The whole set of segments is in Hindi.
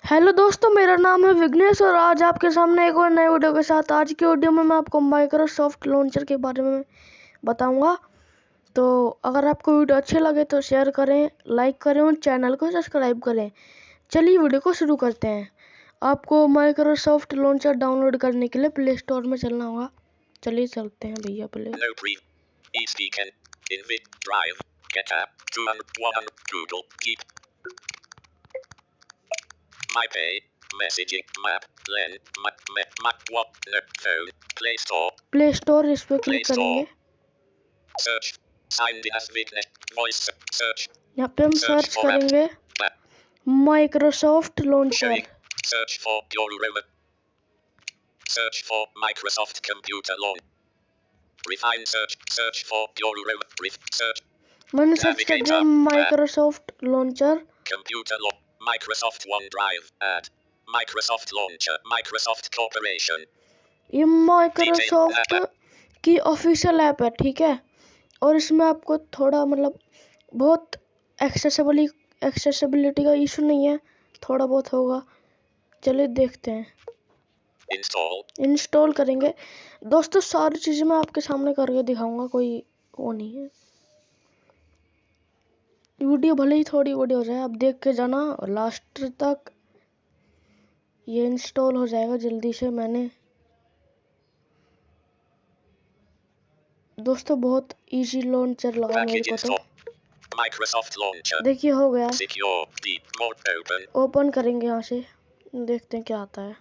हेलो दोस्तों, मेरा नाम है विघ्नेश और आज आपके सामने एक और नए वीडियो के साथ। आज की वीडियो में मैं आपको माइक्रोसॉफ्ट लॉन्चर के बारे में बताऊंगा। तो अगर आपको वीडियो अच्छे लगे तो शेयर करें, लाइक करें और चैनल को सब्सक्राइब करें। चलिए वीडियो को शुरू करते हैं। आपको माइक्रोसॉफ्ट लॉन्चर डाउनलोड करने के लिए प्ले स्टोर में चलना होगा। चलिए चलते हैं भैया play. MyPay, messaging, map, len, map, what, phone, Play Store. Play store इस पे क्लिक करेंगे। Search, signed in as Vignesh, voice, search. यहाँ पे हम सर्च करेंगे Microsoft launcher. Search for your room. Search for Microsoft Computer Launch. Refine search, search for your room. Search. मैंने सर्च कर दिया Microsoft launcher. Computer Launch. Microsoft OneDrive, add. Microsoft Launcher, Microsoft Corporation. ये माइक्रोसॉफ्ट की ऑफिशियल ऐप है, ठीक है। और इसमें आपको थोड़ा बहुत एक्सेसिबिलिटी का इशू नहीं है, थोड़ा बहुत होगा। चलिए देखते हैं। इंस्टॉल करेंगे। दोस्तों सारी चीज़ें मैं आपके सामने करके दिखाऊंगा, कोई वो नहीं है। वीडियो भले ही थोड़ी बड़ी हो जाए, आप देख के जाना लास्ट तक। ये इंस्टॉल हो जाएगा जल्दी से। मैंने दोस्तों बहुत इजी लॉन्चर लगा मेरे को तो। Microsoft Launcher. देखिए हो गया। Secure, deep mode open. Open करेंगे यहाँ से, देखते हैं क्या आता है।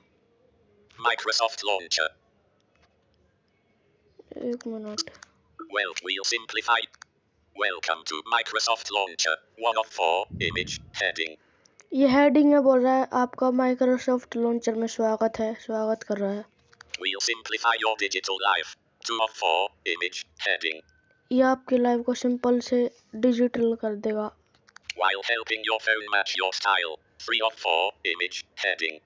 Microsoft Launcher. एक minute. Well, we'll simplify. Welcome to Microsoft Launcher. 1 of 4. Image heading. ये हेडिंग है, बोल रहा है आपका माइक्रोसॉफ्ट लॉन्चर में स्वागत है, स्वागत कर रहा है। We'll simplify your digital life. 2 of 4. Image heading. ये आपके लाइफ को सिंपल से डिजिटल कर देगा। While helping your phone match your style. 3 of 4. Image heading.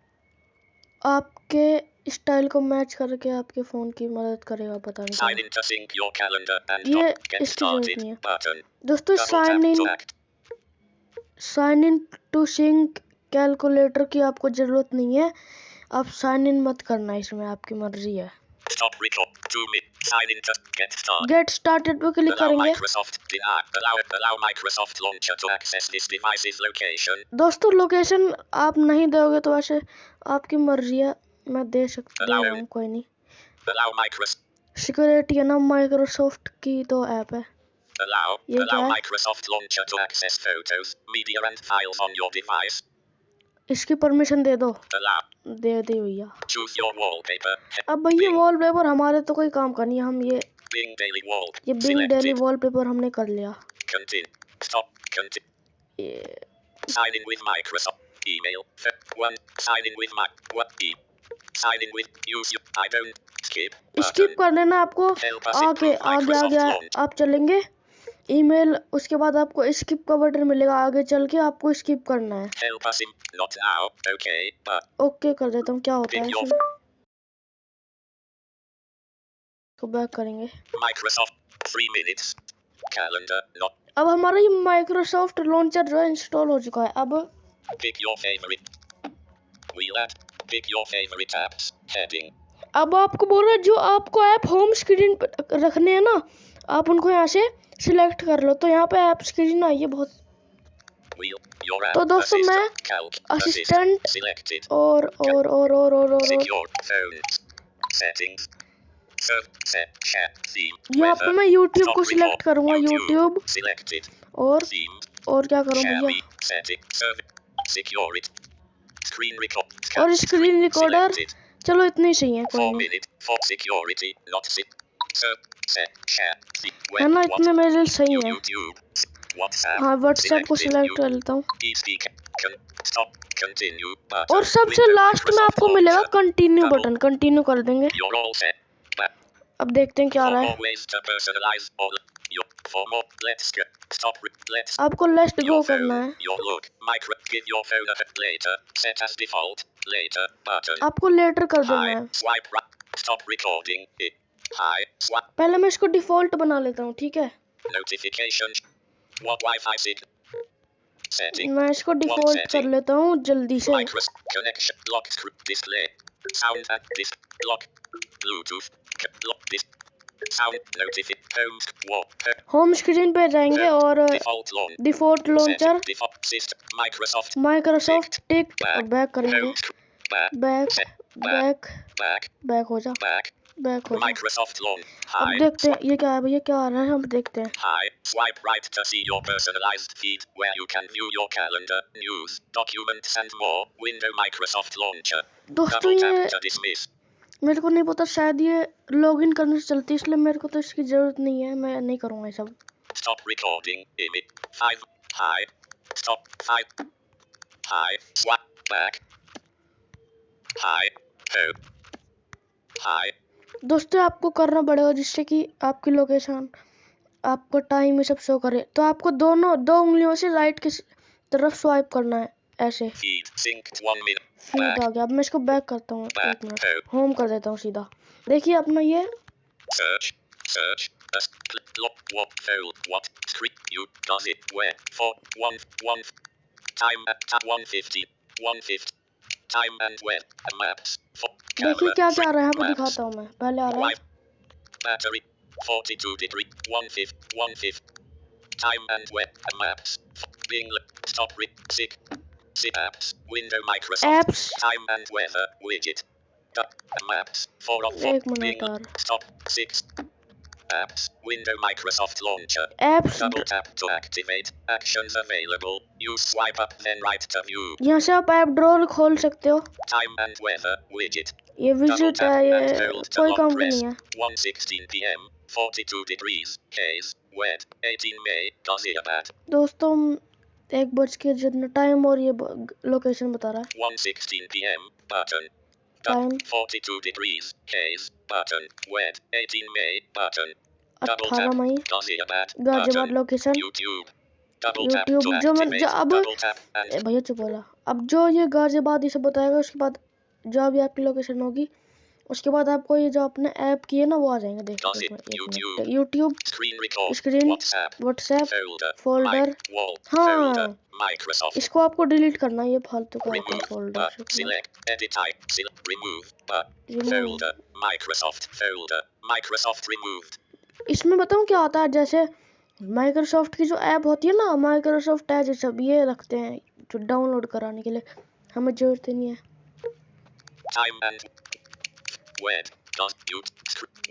आपके स्टाइल को मैच करके आपके फोन की मदद करेगा, पता नहीं। Sign in to sync your calendar and ये get इसकी जरूरत started नहीं है button. दोस्तों। Sign in to sync calculator की आपको जरूरत नहीं है। आप साइन इन मत करना, इसमें आपकी मर्जी है। Stop record. 2 minutes. Sign in to get started. Get started पे क्लिक करेंगे। Allow Microsoft Launcher to access this device's location. दोस्तों लोकेशन आप नहीं दोगे तो वैसे आपकी मर्जी है, मैं दे सकता हूँ, कोई नहीं। Allow Microsoft. सिक्योरिटी है ना, माइक्रोसॉफ्ट की तो ऐप है। Allow Microsoft Launcher to access photos, media and files on your device. इसकी परमिशन दे दो। Allow. दे दी भैया। Choose your wallpaper. अब भैया वॉलपेपर हमारे तो कोई काम का नहीं है। हम ये Bing Daily Wall. ये बिंग डेली वॉलपेपर हमने कर लिया। Continue. Stop. Continue. ये Sign in with Microsoft. Email. 1. Sign in with Sign in with use. I don't. Skip. Skip कर देना आपको। आगे आगे आगे आप चलेंगे। ईमेल, उसके बाद आपको स्किप का बटन मिलेगा, आगे चल के आपको स्किप करना है। Help us in. Not now. Okay, but. Okay कर देता हूँ। क्या होता है इसमें? बैक करेंगे। Microsoft 3 minutes. Calendar not. अब हमारा ये माइक्रोसॉफ्ट लॉन्चर जो है इंस्टॉल हो चुका है। अब Pick your favorite. We'll add. Pick your favorite apps. Heading. अब आपको बोल रहा है जो आपको ऐप होम स्क्रीन पर रखने हैं ना, आप उनको यहाँ से सिलेक्ट कर लो। तो यहाँ पे ऐप स्क्रीन आई है बहुत। तो दोस्तों मैं असिस्टेंट और यहाँ पे मैं YouTube को सिलेक्ट करूँगा। YouTube और क्या करूँ भैया, और स्क्रीन रिकॉर्डर। चलो इतनी सही है, कोई नहीं है ना, इतने मेरे लिए सही है। हाँ व्हाट्सएप को सिलेक्ट कर लेता हूँ। और सबसे लास्ट में आपको मिलेगा कंटिन्यू बटन, कंटिन्यू कर देंगे। अब देखते हैं क्या आ रहा है। आपको लेट्स गो करना है। आपको लेटर कर देना है। पहले मैं इसको डिफॉल्ट बना लेता हूँ, ठीक है। Setting. मैं इसको One डिफॉल्ट कर setting. लेता हूँ जल्दी से। Microsoft connection. Lock display. Sound and this. Lock. Bluetooth. Lock this. Sound notification. Home. Wall. Home screen पे जाएंगे और Default launch. Default launcher Setting. Default system. Microsoft. Microsoft tick Back. Back करेंगे। Home. Back. Back Set. Back Back. Back हो जा, Back. बैक हो जा। Microsoft launch. अब Hi. देखते हैं ये क्या है भैया, क्या आ रहा है, हम देखते हैं। Hi. Swipe right to see your personalized feed where you can view your calendar, news, documents and more. Window Microsoft Launcher. दोस्तों Double tap ये to dismiss. मेरे को नहीं पता, शायद ये लॉगिन करने से चलती है, इसलिए मेरे को तो इसकी जरूरत नहीं है, मैं नहीं करूँगा ये सब। Stop recording. Image. 5. Hi. Stop. 5. Hi. Swipe back. Hi. Home. Hi. दोस्तों आपको करना पड़ेगा जिससे कि आपकी लोकेशन, आपको टाइम ये सब शो करे। तो आपको दो उंगलियों से राइट की तरफ स्वाइप करना है ऐसे। Feed synced 1 minute. Feed Back. आ गया। अब मैं इसको बैक करता हूँ, Back. एक मिनट, Home. होम कर देता हूँ सीधा। देखिए अपना ये Search. Search. Lock. What? Fold. What? Script. You. Does it. Where? For. 1. Time at 1:50. 1:50. Time and where? Maps. For. देखिए Camera. क्या क्या आ रहा है, यहाँ पे Maps. दिखाता हूँ मैं। पहले आ रहा है Wipe. Battery. 42 degree. 1:50. 1:50. Time and where? Maps. Bing. Stop. Sick. Sick apps. Window Microsoft. Apps. Time and weather. Widget. Maps. 4 of 4. एक मिनट Bing. और। Stop. 6. Apps. Window Microsoft Launcher. Apps, Double tap to activate. Actions available. Use swipe up then right to view. यहाँ से आप ऐप ड्रॉअर खोल सकते हो। Time and weather. Widget. ये Double विजिट tap है, and ये hold to कोई lock काम की press. नहीं है। 1:16 p.m. 42 degrees. K's. Wet. 18 May. Ghaziabad. दोस्तों 1 बज के जितना टाइम और ये लोकेशन बता रहा है। 1:16 p.m. Button. Time. 42 degrees. K's. Button. Wet. 18 May. Button. Double 18 tap. मई Ghaziabad. Ghaziabad Button. Location. YouTube. Double tap to YouTube जो मैं activate. अब Double tap and भैया चुप बोला। अब जो ये गाजियाबाद ये सब बताएगा, उसके बाद जो भी आपकी लोकेशन होगी, उसके बाद आपको ये जो आपने ऐप की है ना वो आ जाएंगे। देखो Does it? YouTube. YouTube, Screen record. Screen, WhatsApp. WhatsApp, Folder. Folder. Wall. हाँ Folder. Microsoft. इसको आपको डिलीट करना है, ये फालतू का होता है Remove. Folder. Select. Edit type. Select. Remove. Remove. Folder. Microsoft. Folder. Microsoft removed. इसमें बताऊँ क्या आता है, जैसे माइक्रोसॉफ्ट की जो ऐप होती है ना, माइक्रोसॉफ्ट एज, सब ये रखते हैं जो डाउनलोड कराने के लिए, हमें जरूरत ही नहीं है। Time and web. Does you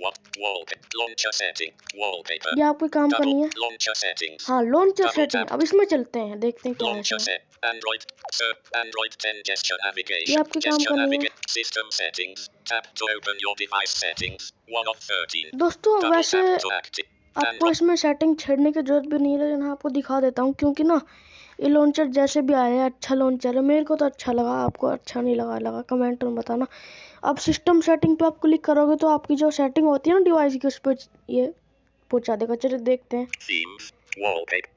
what wallpaper launcher setting wallpaper. ये आपको काम करनी है। Double launcher settings. हाँ लॉन्चर Double सेटिंग। tap. अब इसमें चलते हैं, देखते हैं क्या है Launcher इसमें। set. Android. Sir. Android 10 gesture ये navigation. आपके काम Gesture करनी है। navigation. System settings. Tap to open your device settings. 1 of 13. दोस्तों Double वैसे tap to active. आपको इसमें सेटिंग छेड़ने की जरूरत भी नहीं है, लेकिन आपको दिखा देता हूँ क्योंकि ना ये लॉन्चर जैसे भी आया है अच्छा लॉन्चर है। मेरे को तो अच्छा लगा, आपको अच्छा नहीं लगा कमेंट में बताना। अब सिस्टम सेटिंग पे आप क्लिक करोगे तो आपकी जो सेटिंग होती है ना डिवाइस की, उस पर ये पहुंचा देगा। चलिए देखते हैं, Themes. Wallpaper.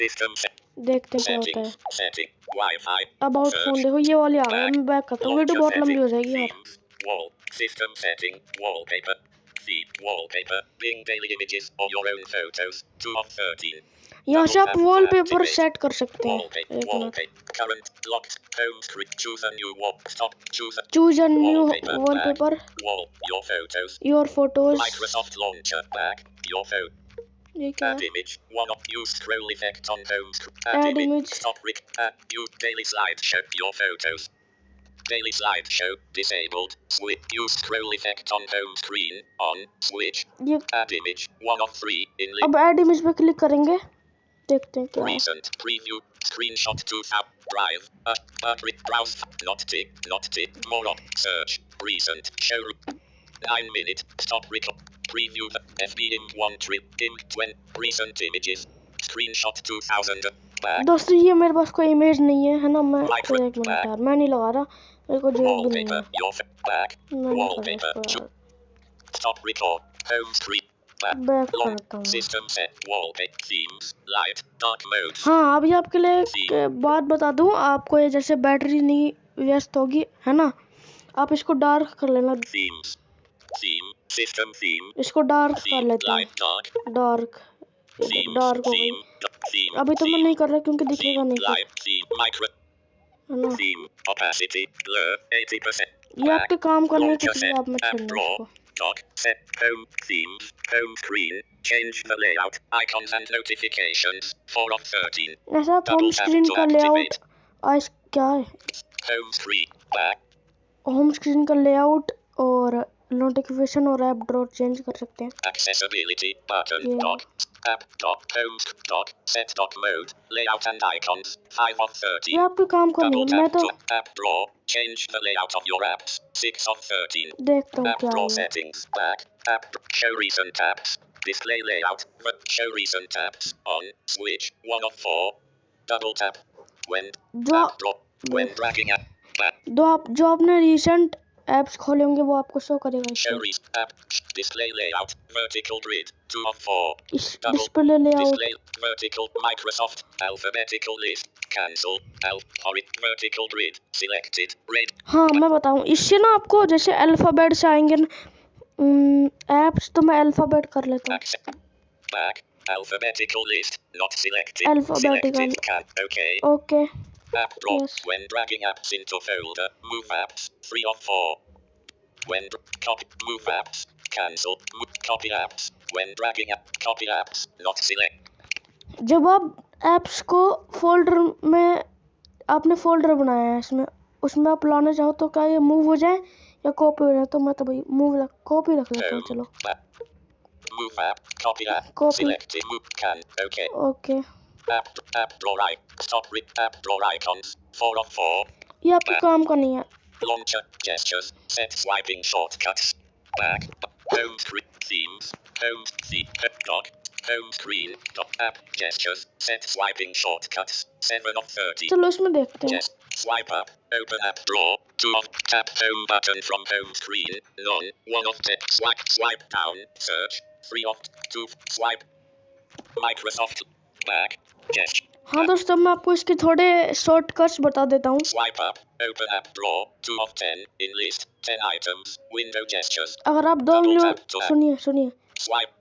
System set. देखते हैं क्या होता है। Settings. Setting. Wi-Fi. About Search. Phone देखो ये वाली आ गई। मैं बैक करता हूँ, वीडियो बहुत लंबी हो जाएगी यार। Themes. Wall. System setting. Wallpaper. Feed. Wallpaper. Bing daily images or your own photos. 2 of 13. यहाँ से आप Double tap to wallpaper activate. Set कर सकते हैं। Wallpaper. एक minute, Wallpaper. Current. Locked. Home screen. Choose a new wall. Stop. Choose a choose a new wallpaper. Wallpaper, Back. Wall. Your photos. Your photos. Microsoft Launcher. Back. Your phone. ये क्या Add है? image. One of use scroll effect on home screen. Add image. Stop. Use daily slideshow. Your photos. Daily slideshow disabled. Switch. Use scroll effect on home screen. On. Switch. ये Add image. 1 of 3. In अब ऐड इमेज पे क्लिक करेंगे, देखते हैं क्या है। recent preview. Screenshot 2000. Drive. Browse. Not tick. Not tick. More of. Search. Recent. Show. 9 minute. Stop record. Preview the FB Imp 1 trip. Imp 20. Recent images. Screenshot 2000. Back. दोस्तों ये मेरे पास कोई इमेज नहीं है ना, मैं Micro- एक मिनट यार, मैं नहीं लगा रहा, मेरे को जरूरत भी नहीं Wallpaper. है। Your back. मैं नहीं कर Wallpaper. रहा इसको यार, Stop record. Home screen. Back. Back Long. करता हूँ। System set. Wallpaper. Themes. Light. Dark modes. हाँ अभी आपके लिए एक बात बता दूँ, आपको ये जैसे बैटरी नहीं व्यस्त होगी है ना, आप इसको डार्क कर लेना। Themes. Theme. System theme. इसको डार्क कर Theme. लेते हैं, Light. Dark. Dark Themes, dark हो गई। theme, theme, अभी तो मैं theme, नहीं कर रहा क्योंकि दिखेगा theme, नहीं फिर, live, theme, micro, है ना। theme, opacity, blur, 80%, ये आप पे black, काम करने launcher कुछ भी set, आप मत app छेड़ना draw, इसको। dock, set, home, themes, home screen, change the layout, icons and notifications, 4 of 13, ऐसा आप home double tap screen to का लेआउट activate, आज क्या है, home screen, black, home screen का लेआउट और नोटिफिकेशन और ऐप ड्रॉ चेंज कर सकते हैं। accessibility, button, ये dock, app, dock, home, dock, set dock mode, layout and icons, 5 of 13. ये आपके काम का नहीं Double है, मैं tap तो to app draw. Change the layout of your apps. 6 of 13. देखता हूँ App क्या draw है। settings. Back. App. Show recent apps. Display layout. Show recent apps. On. Switch. 1 of 4. Double tap. When. जो App draw. When dragging app. Back. जो आपने रिसेंट ऐप्स खोले होंगे वो आपको शो करेगा Show इसमें। recent app. Display layout. Vertical grid. 2 of 4. इस Double. Display layout Display. Vertical. Microsoft. Alphabetical list. Cancel. Vertical grid. Selected. Red. हाँ मैं बताऊँ, इससे ना आपको जैसे अल्फ़ाबेट से आएंगे ऐप्स, तो मैं अल्फ़ाबेट कर लेता हूँ। Accept. Back. Alphabetical list. Not selected. Alphabetical. Selected. Can. Okay. Okay App draw. Yes. When dragging apps into folder. Move apps. 3 of 4. When copy. Move apps. Cancel. Copy apps. When dragging app. Copy apps. Not select. जब आप ऐप्स को फोल्डर में, आपने फोल्डर बनाया है इसमें, उसमें आप लाना चाहो तो क्या ये मूव हो जाए या कॉपी हो जाए, तो मैं तो भाई मूव कॉपी रख लेता हूँ। चलो Move app. Copy app. Copy. Selected. Move. Can. Okay. Okay, App draw right. Stop. App draw icons. 4 of 4. ये आपके काम का नहीं है। Launcher. Gestures. Set swiping shortcuts. Back. Home screen. Themes. Home. Theme. Dock. Home screen. Dock. App. Gestures. Set swiping shortcuts. 7 of 30. चलो इसमें देखते हैं। Yes. Swipe up. Open app draw. 2 of tap home button from home screen. None. 1 of 10. Swipe down. Search. 3 of 2. Swipe. Microsoft. Back. Gesture. हाँ दोस्तों, मैं आपको इसके थोड़े शॉर्टकट्स बता देता हूँ। Swipe up. Open app draw. 2 of 10. In list. 10 items. Window gestures. अगर आप दो उंगलियों सुनिए, Swipe.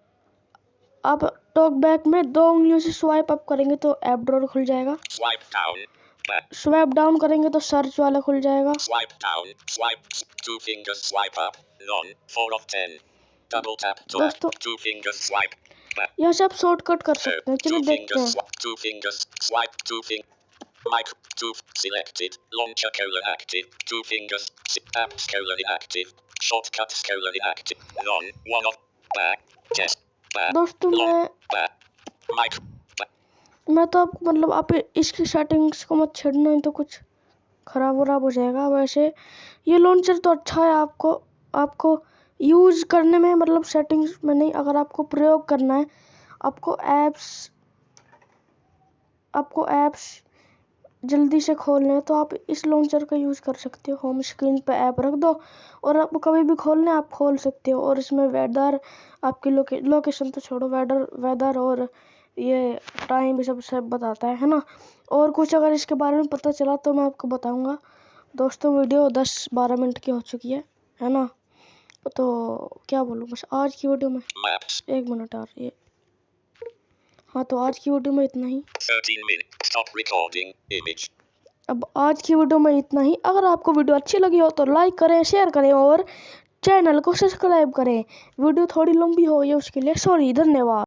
आप टॉक बैक में 2 उंगलियों से स्वाइप अप करेंगे तो ऐप ड्रॉअर खुल जाएगा। Swipe down. Back. Swipe down करेंगे तो सर्च वाला खुल जाएगा। Swipe down. Swipe. 2 fingers swipe up. None. 4 of 10. Double tap to app. दोस्तों 2 fingers swipe. Back. यहाँ से आप शॉर्टकट कर सकते हैं। चलिए 2 देखते fingers. हैं। 2 fingers. Swipe. 2 fingers. Micro. 2 selected. Launcher colon active. 2 fingers. Apps colon inactive. Shortcuts colon inactive. None. 1 of. Back. Yes. Back. दोस्तों Back. Micro. मैं तो आप मतलब आप इसकी सेटिंग्स को मत छेड़ना, नहीं तो कुछ खराब हो जाएगा। वैसे ये लॉन्चर तो अच्छा है, आपको यूज़ करने में, मतलब सेटिंग्स में नहीं, अगर आपको प्रयोग करना है, आपको ऐप्स जल्दी से खोलने हैं तो आप इस लॉन्चर का यूज़ कर सकते हो। होम स्क्रीन पे ऐप रख दो और आपको कभी भी खोलना है आप खोल सकते हो। और इसमें वेदर, आपकी लोकेशन तो छोड़ो, वेदर और ये टाइम भी सब बताता है ना। और कुछ अगर इसके बारे में पता चला तो मैं आपको बताऊंगा। दोस्तों वीडियो 10-12 मिनट की हो चुकी है ना, तो क्या बोलूँ, बस आज की वीडियो में Maps. 1 मिनट और ये, हाँ तो आज की वीडियो में इतना ही। 13 minutes. Stop recording. Image. अब आज की वीडियो में इतना ही। अगर आपको वीडियो अच्छी लगी हो तो लाइक करें, शेयर करें और चैनल को सब्सक्राइब करें। वीडियो थोड़ी लंबी हो गई उसके लिए सॉरी, धन्यवाद।